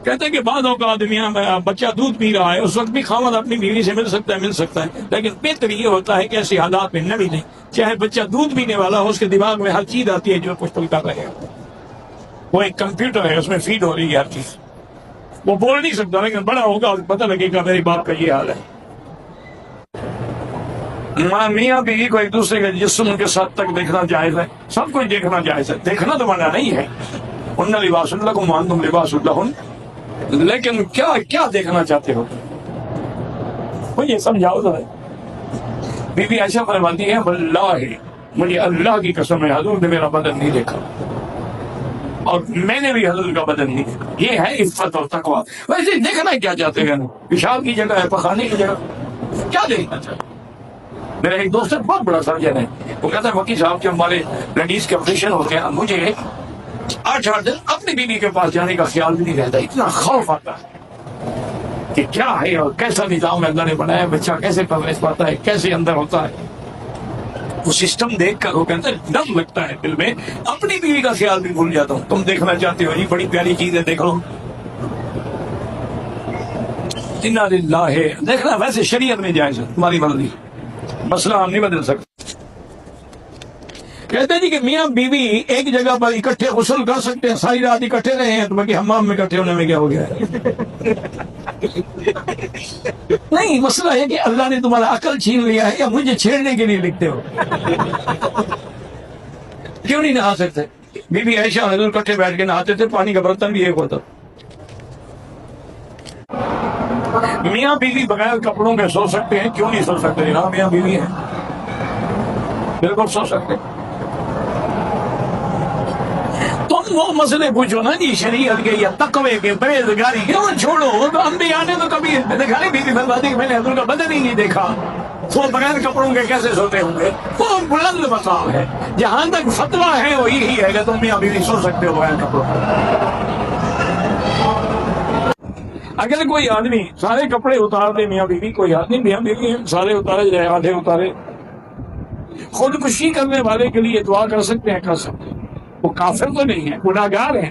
کہتے ہیں کہ بعض اوقات بچہ دودھ پی رہا ہے، اس وقت بھی خاوند اپنی بیوی سے مل سکتا ہے، لیکن بہتر یہ ہوتا ہے کہ ایسے حالات میں نہ ملیں۔ چاہے بچہ دودھ پینے والا ہو، اس کے دماغ میں ہر چیز آتی ہے جو کچھ کر رہے ہیں، وہ ایک کمپیوٹر ہے، اس میں فیڈ ہو رہی ہے ہر چیز۔ وہ بول نہیں سکتا، لیکن بڑا ہوگا اور پتہ لگے گا میری باپ کا یہ حال ہے۔ میاں بیوی کو ایک دوسرے کے جسم کے ساتھ تک دیکھنا جائز ہے، سب کچھ دیکھنا جائز ہے، دیکھنا تو منع نہیں ہے۔ ان لباس لکم وانتم لباس لہن، لیکن کیا دیکھنا چاہتے ہو مجھے سمجھاؤ ذرا۔ بی بی عائشہ فرماتی ہے واللہ مجھے اللہ کی قسم ہے حضور نے میرا بدن نہیں دیکھا اور میں نے بھی حضور کا بدن نہیں دیکھا۔ یہ ہے عفت اور تقویٰ۔ ویسے دیکھنا کیا چاہتے ہیں؟ پیشاب کی جگہ ہے، پخانے کی جگہ، کیا دیکھنا چاہتے ہیں؟ میرا ایک دوست ہے، بہت بڑا سرجن ہے، وہ کہتا ہے وکیل صاحب جب ہمارے لیڈیز کے آپریشن ہوتے ہیں مجھے 8 دن اپنی بیوی کے پاس جانے کا خیال بھی نہیں رہتا، اتنا خوف آتا ہے کہ کیا ہے اور کیسا نظام اللہ نے بنایا، بچہ کیسے پرورش پاتا ہے، کیسے اندر ہوتا ہے۔ وہ سسٹم دیکھ کر وہ کہتا ہے ڈر لگتا ہے دل میں، اپنی بیوی کا خیال بھی بھول جاتا ہوں۔ تم دیکھنا چاہتے ہو، یہ بڑی پیاری چیز ہے، دیکھ لو۔ انا للہ ہے، دیکھنا ویسے شریعت میں جائز ہے، تمہاری مرضی، مسئلہ ہم نہیں بدل سکتے۔ کہتے ہیں جی کہ میاں بیوی ایک جگہ پر اکٹھے غسل کر سکتے ہیں، ساری رات اکٹھے رہے ہیں، تو باقی حمام میں اکٹھے ہونے میں کیا ہو گیا ہے؟ نہیں، مسئلہ ہے کہ اللہ نے تمہارا عقل چھین لیا ہے یا مجھے چھیڑنے کے لیے لکھتے ہو؟ کیوں نہیں نہا سکتے؟ بی بی عائشہ حضور اکٹھے بیٹھ کے نہاتے تھے، پانی کا برتن بھی ایک ہوتا۔ میاں بیوی بغیر کپڑوں کے سو سکتے ہیں؟ کیوں نہیں سو سکتے جناب؟ میاں بیوی ہیں، بالکل سو سکتے۔ تم وہ مسئلے پوچھو نا جی شریعت کے یا تقوی کے، پرہیزگاری کے، وہ چھوڑو۔ تو انبیاء نے تو کبھی دیکھا نہیں، بیوی فرماتی کہ میں نے حضور کا بدن ہی نہیں دیکھا، وہ بغیر کپڑوں کے کیسے سوتے ہوں گے؟ وہ بلند مقام ہے۔ جہاں تک فتویٰ ہے وہ یہی ہے کہ تم میاں بیوی سو سکتے ہو بغیر کپڑوں کے۔ اگر کوئی آدمی سارے کپڑے اتار دے میاں بیوی، کوئی آدمی میاں بیوی سارے اتارے جائے، آدھے اتارے، خودکشی کرنے والے کے لیے دعا کر سکتے ہیں، کر سکتے ہیں۔ وہ کافر تو نہیں ہے، گناہگار ہیں۔